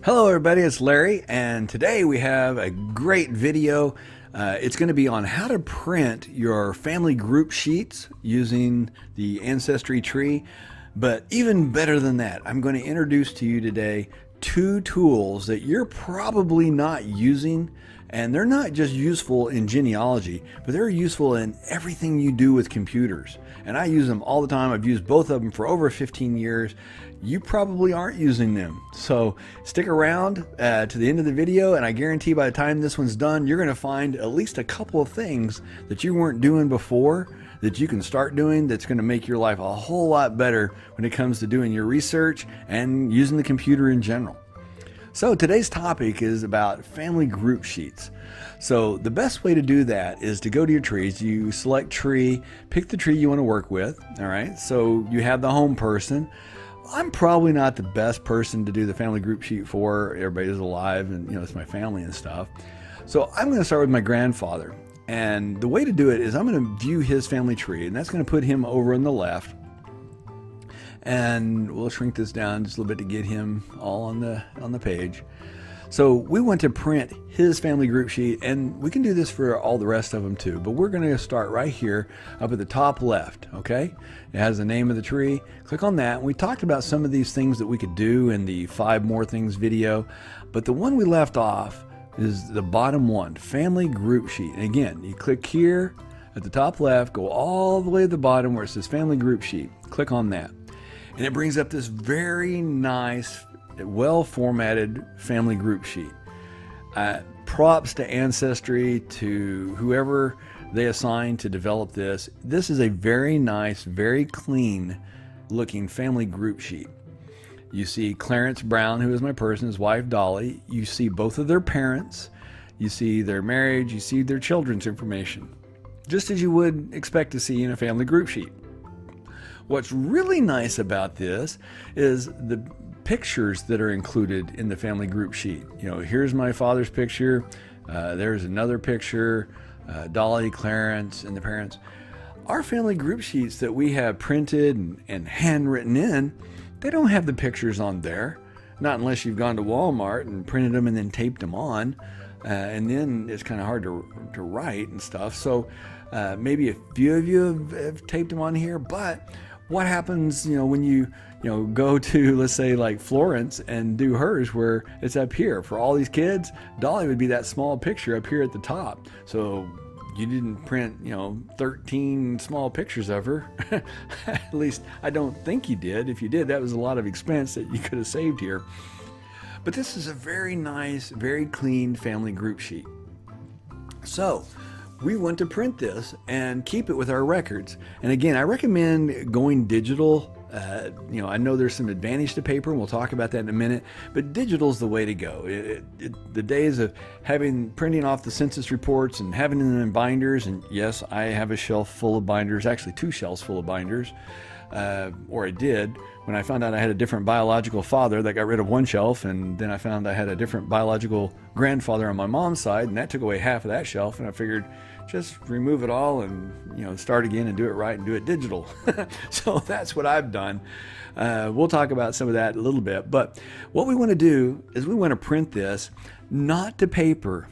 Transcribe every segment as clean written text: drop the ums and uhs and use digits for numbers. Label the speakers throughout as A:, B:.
A: Hello everybody, it's Larry, and today we have a great video. It's going to be on how to print your family group sheets using the Ancestry tree. But even better than that, I'm going to introduce to you today two tools that you're probably not using, and they're not just useful in genealogy, but they're useful in everything you do with computers. And I use them all the time. I've used both of them for over 15 years. You probably aren't using them. So stick around to the end of the video, and I guarantee by the time this one's done, you're going to find at least a couple of things that you weren't doing before that you can start doing that's going to make your life a whole lot better when it comes to doing your research and using the computer in general. So today's topic is about family group sheets. So the best way to do that is to go to your trees. You select tree, pick the tree you want to work with. All right. So you have the home person. I'm probably not the best person to do the family group sheet for. Everybody's alive and it's my family and stuff. So I'm going to start with my grandfather. And the way to do it is I'm going to view his family tree, and that's going to put him over on the left. And we'll shrink this down just a little bit to get him all on the page. So we want to print his family group sheet, and we can do this for all the rest of them too, but we're going to start right here up at the top left. Okay, it has the name of the tree. Click on that. We talked about some of these things that we could do in the 5 more things video, but the one we left off is the bottom one, family group sheet. And again, you click here at the top left, go all the way to the bottom where it says family group sheet. Click on that. And it brings up this very nice, well-formatted family group sheet. Props to Ancestry, to whoever they assigned to develop this. This is a very nice, very clean looking family group sheet. You see Clarence Brown, who is my person, his wife Dolly. You see both of their parents. You see their marriage. You see their children's information, just as you would expect to see in a family group sheet. What's really nice about this is the pictures that are included in the family group sheet. Here's my father's picture. There's another picture, Dolly, Clarence, and the parents. Our family group sheets that we have printed and handwritten in, they don't have the pictures on there. Not unless you've gone to Walmart and printed them and then taped them on. And then it's kind of hard to write and stuff. So maybe a few of you have taped them on here, but what happens, when you go to, let's say, like Florence and do hers where it's up here for all these kids? Dolly would be that small picture up here at the top. So you didn't print, 13 small pictures of her. At least I don't think you did. If you did, that was a lot of expense that you could have saved here. But this is a very nice, very clean family group sheet. So we want to print this and keep it with our records. And again, I recommend going digital. I know there's some advantage to paper, and we'll talk about that in a minute, but digital is the way to go. The days of printing off the census reports and having them in binders, and yes, I have a shelf full of binders, actually 2 shelves full of binders, or I did. When I found out I had a different biological father, that got rid of 1 shelf, and then I found I had a different biological grandfather on my mom's side, and that took away half of that shelf, and I figured just remove it all and start again and do it right and do it digital. So that's what I've done. We'll talk about some of that in a little bit, but what we want to do is we want to print this not to paper.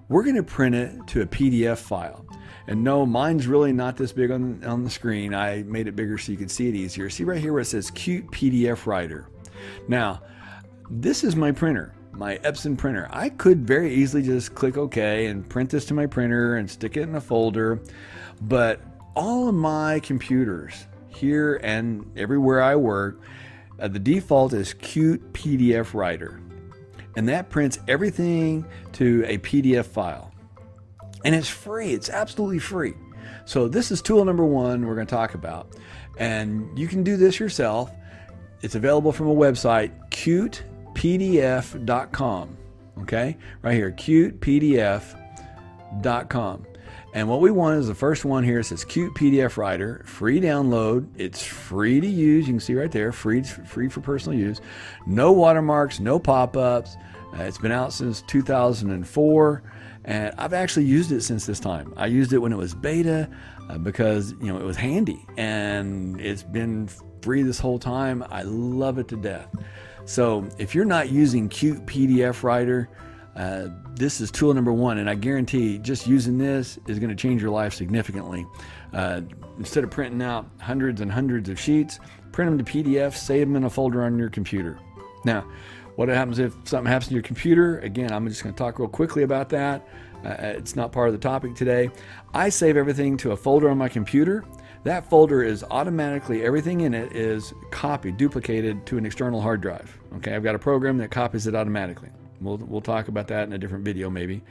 A: We're going to print it to a PDF file. And no, mine's really not this big on the screen. I made it bigger so you could see it easier. See right here where it says Cute PDF Writer. Now, this is my printer, my Epson printer. I could very easily just click OK and print this to my printer and stick it in a folder. But all of my computers here and everywhere I work, the default is Cute PDF Writer. And that prints everything to a PDF file. And it's free. It's absolutely free. So this is tool number 1 we're going to talk about. And you can do this yourself. It's available from a website, cutepdf.com. Okay? Right here, cutepdf.com. And what we want is the first one here. It says Cute PDF Writer, free download. It's free to use. You can see right there, free for personal use. No watermarks, no pop-ups. It's been out since 2004. And I've actually used it since this time. I used it when it was beta because it was handy, and it's been free this whole time. I love it to death. So if you're not using Cute PDF Writer, this is tool number one, and I guarantee just using this is going to change your life significantly. Instead of printing out hundreds and hundreds of sheets, print them to PDF, save them in a folder on your computer. Now, what happens if something happens to your computer? Again, I'm just going to talk real quickly about that. It's not part of the topic today. I save everything to a folder on my computer. That folder is automatically, everything in it is copied, duplicated to an external hard drive. Okay, I've got a program that copies it automatically. We'll talk about that in a different video maybe.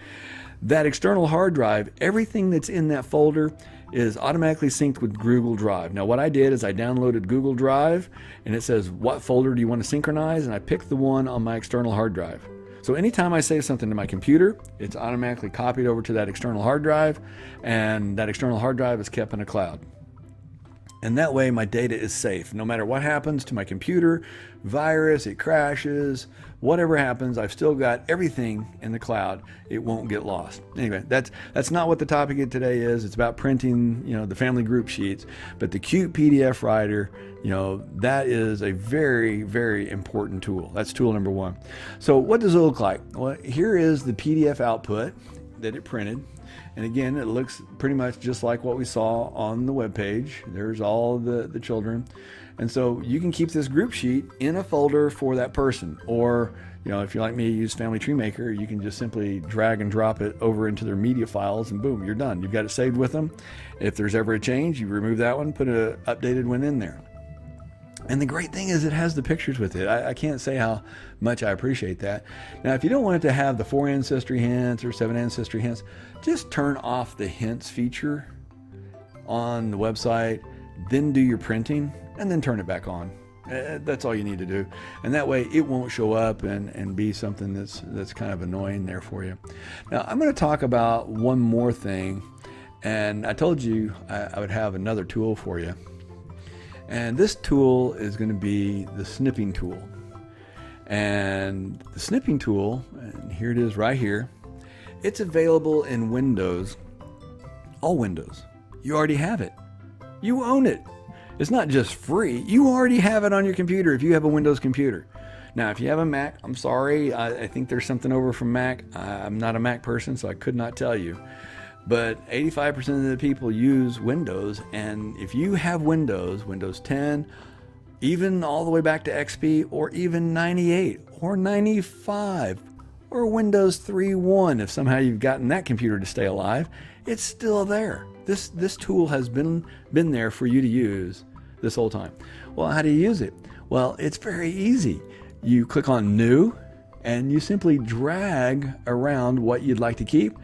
A: That external hard drive, everything that's in that folder is automatically synced with Google Drive. Now what I did is I downloaded Google Drive, and it says what folder do you want to synchronize, and I picked the one on my external hard drive. So anytime I save something to my computer, it's automatically copied over to that external hard drive, and that external hard drive is kept in a cloud. And that way my data is safe. No matter what happens to my computer, virus, it crashes, whatever happens, I've still got everything in the cloud. It won't get lost. Anyway, that's not what the topic of today is. It's about printing, the family group sheets. But the Cute PDF Writer, that is a very, very important tool. That's tool number one. So what does it look like? Well, here is the PDF output that it printed. And again, it looks pretty much just like what we saw on the web page. There's all the children. And so you can keep this group sheet in a folder for that person. Or, if you're like me, use Family Tree Maker, you can just simply drag and drop it over into their media files, and boom, you're done. You've got it saved with them. If there's ever a change, you remove that one, put an updated one in there. And the great thing is it has the pictures with it. I can't say how much I appreciate that. Now, if you don't want it to have the 4 ancestry hints or 7 ancestry hints, just turn off the hints feature on the website, then do your printing, and then turn it back on. That's all you need to do. And that way it won't show up and be something that's kind of annoying there for you. Now, I'm going to talk about one more thing. And I told you I would have another tool for you. And this tool is going to be the Snipping Tool. And the Snipping Tool, and here it is right here, it's available in Windows, all Windows. You already have it. You own it. It's not just free. You already have it on your computer if you have a Windows computer. Now, if you have a Mac, I'm sorry. I think there's something over from Mac. I'm not a Mac person, so I could not tell you. But 85% of the people use Windows, and if you have Windows 10, even all the way back to XP, or even 98, or 95, or Windows 3.1, if somehow you've gotten that computer to stay alive, it's still there. This tool has been there for you to use this whole time. Well, how do you use it? Well, it's very easy. You click on New, and you simply drag around what you'd like to keep,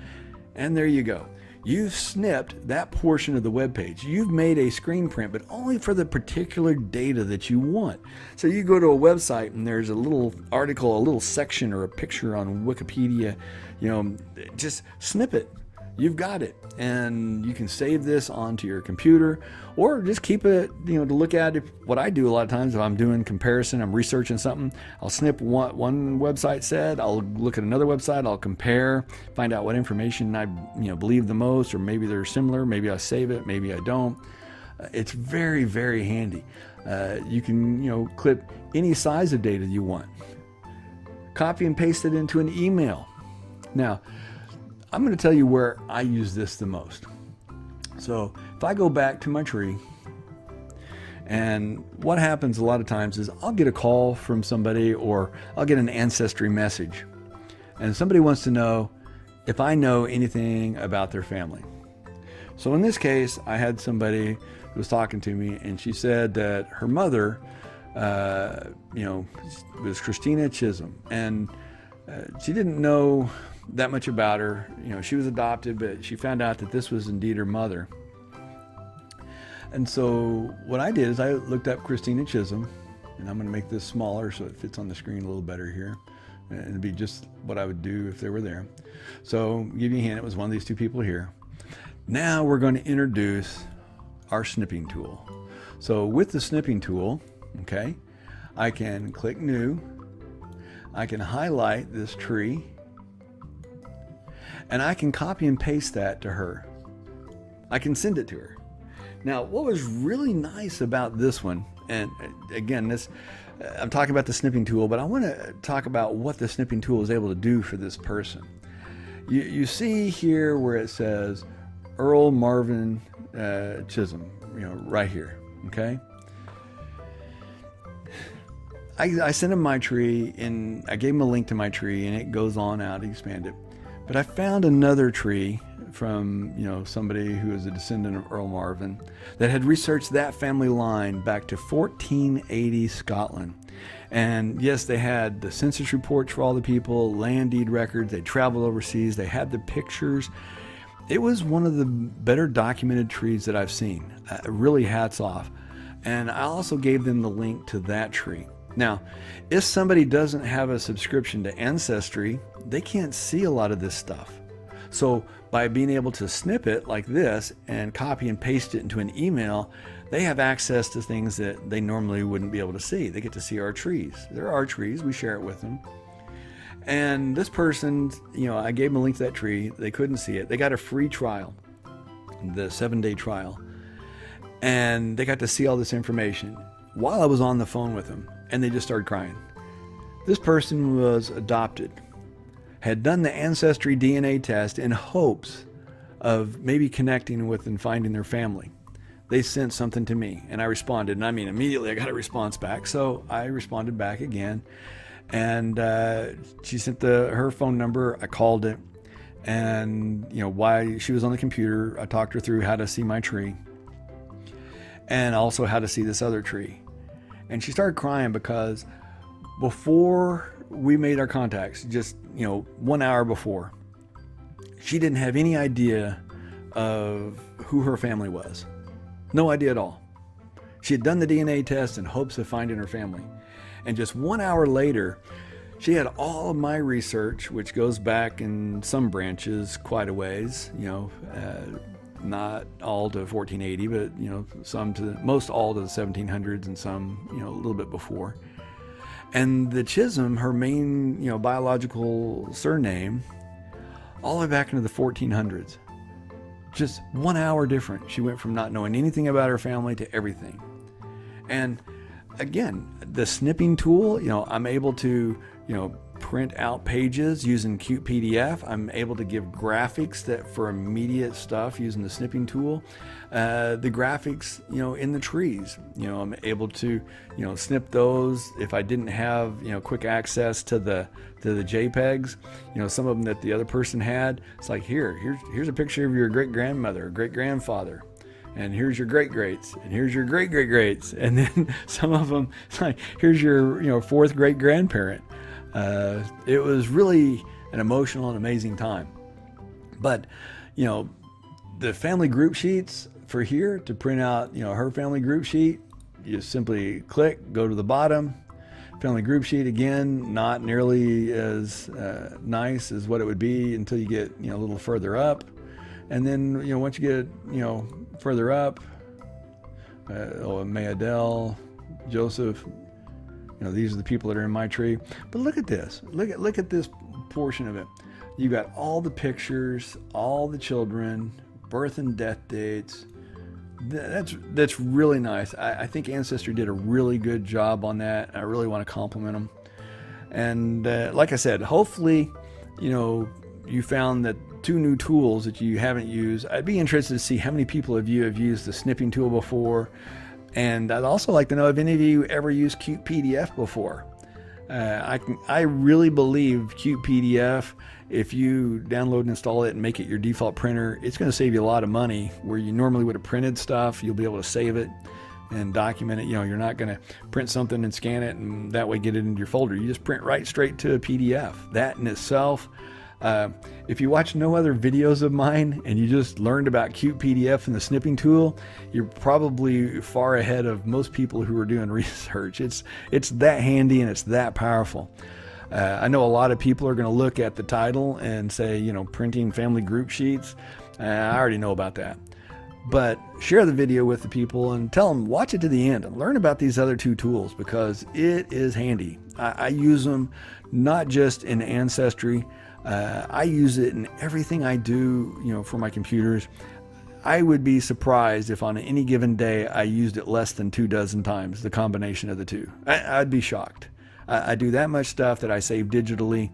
A: and there you go. You've snipped that portion of the web page. You've made a screen print, but only for the particular data that you want. So you go to a website and there's a little article, a little section or a picture on Wikipedia, just snip it. You've got it. And you can save this onto your computer or just keep it, to look at. What I do a lot of times if I'm doing comparison, I'm researching something, I'll snip what one website said, I'll look at another website, I'll compare, find out what information I believe the most, or maybe they're similar, maybe I save it, maybe I don't. It's very, very handy. You can, clip any size of data you want. Copy and paste it into an email. Now, I'm going to tell you where I use this the most. So if I go back to my tree, and what happens a lot of times is I'll get a call from somebody or I'll get an Ancestry message. And somebody wants to know if I know anything about their family. So in this case, I had somebody who was talking to me and she said that her mother, was Christina Chisholm. And she didn't know that much about her. She was adopted, but she found out that this was indeed her mother. And so what I did is I looked up Christina Chisholm, and I'm going to make this smaller so it fits on the screen a little better here. And it'd be just what I would do if they were there. So give you a hint, it was one of these two people here. Now we're going to introduce our snipping tool. So with the snipping tool, okay, I can click New. I can highlight this tree, and I can copy and paste that to her. I can send it to her. Now, what was really nice about this one, and again, I'm talking about the snipping tool, but I want to talk about what the snipping tool is able to do for this person. You see here where it says Earl Marvin Chisholm, right here, okay? I sent him my tree, and I gave him a link to my tree, and it goes on out, expand it. But I found another tree from, somebody who is a descendant of Earl Marvin that had researched that family line back to 1480 Scotland. And yes, they had the census reports for all the people, land deed records, they traveled overseas, they had the pictures. It was one of the better documented trees that I've seen. Really hats off. And I also gave them the link to that tree. Now, if somebody doesn't have a subscription to Ancestry, they can't see a lot of this stuff. So by being able to snip it like this and copy and paste it into an email, they have access to things that they normally wouldn't be able to see. They get to see our trees. They're our trees. We share it with them. And this person, I gave them a link to that tree. They couldn't see it. They got a free trial, the 7-day trial. And they got to see all this information while I was on the phone with them. And they just started crying. This person was adopted, had done the Ancestry DNA test in hopes of maybe connecting with and finding their family. They sent something to me, and I responded. And I mean, immediately I got a response back. So I responded back again. And she sent her phone number. I called it. And, why she was on the computer. I talked her through how to see my tree. And also how to see this other tree. And she started crying because before we made our contacts, just, 1 hour before, she didn't have any idea of who her family was. No idea at all. She had done the DNA test in hopes of finding her family. And just 1 hour later, she had all of my research, which goes back in some branches quite a ways, not all to 1480, but most all to the 1700s and some, a little bit before. And the Chisholm, her main, biological surname, all the way back into the 1400s. Just 1 hour different. She went from not knowing anything about her family to everything. And again, the snipping tool, I'm able to, print out pages using Cute PDF. I'm able to give graphics that for immediate stuff using the snipping tool. The graphics, in the trees, I'm able to, snip those if I didn't have, quick access to the JPEGs, some of them that the other person had. It's like, here's a picture of your great grandmother, great grandfather. And here's your great-greats, and here's your great-great-greats. And then some of them, it's like, here's your, fourth great-grandparent. It was really an emotional and amazing time. But, the family group sheets for here to print out, her family group sheet, you simply click, go to the bottom. Family group sheet, again, not nearly as nice as what it would be until you get, a little further up. And then, once you get, further up, Mayadell, Joseph, these are the people that are in my tree. But look at this. Look at this portion of it. You got all the pictures, all the children, birth and death dates. That's really nice. I think Ancestry did a really good job on that. I really want to compliment them. And like I said, hopefully, you found that 2 new tools that you haven't used. I'd be interested to see how many people of you have used the snipping tool before. And I'd also like to know if any of you ever used Cute PDF before. I really believe Cute PDF, if you download and install it and make it your default printer, it's going to save you a lot of money. Where you normally would have printed stuff, you'll be able to save it and document it. You're not going to print something and scan it and that way get it into your folder. You just print right straight to a PDF. That in itself, if you watch no other videos of mine and you just learned about Cute PDF and the snipping tool, you're probably far ahead of most people who are doing research. It's that handy and it's that powerful. I know a lot of people are going to look at the title and say, printing family group sheets. I already know about that. But share the video with the people and tell them, watch it to the end and learn about these other 2 tools because it is handy. I use them not just in Ancestry. I use it in everything I do, for my computers. I would be surprised if on any given day I used it less than 24 times, the combination of the two. I'd be shocked. I do that much stuff that I save digitally,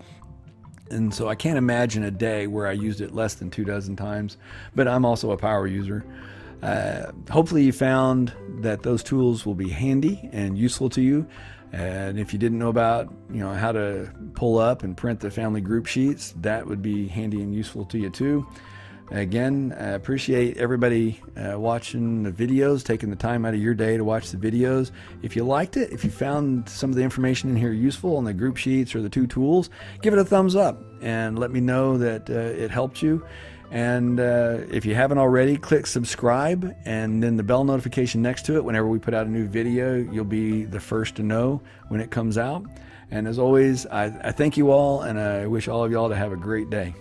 A: and so I can't imagine a day where I used it less than 24 times, but I'm also a power user. Hopefully you found that those tools will be handy and useful to you. And if you didn't know about, how to pull up and print the family group sheets, that would be handy and useful to you too. Again, I appreciate everybody watching the videos, taking the time out of your day to watch the videos. If you liked it, if you found some of the information in here useful on the group sheets or the 2 tools, give it a thumbs up and let me know that it helped you. And if you haven't already, click subscribe and then the bell notification next to it. Whenever we put out a new video, you'll be the first to know when it comes out. And as always, I thank you all, and I wish all of y'all to have a great day.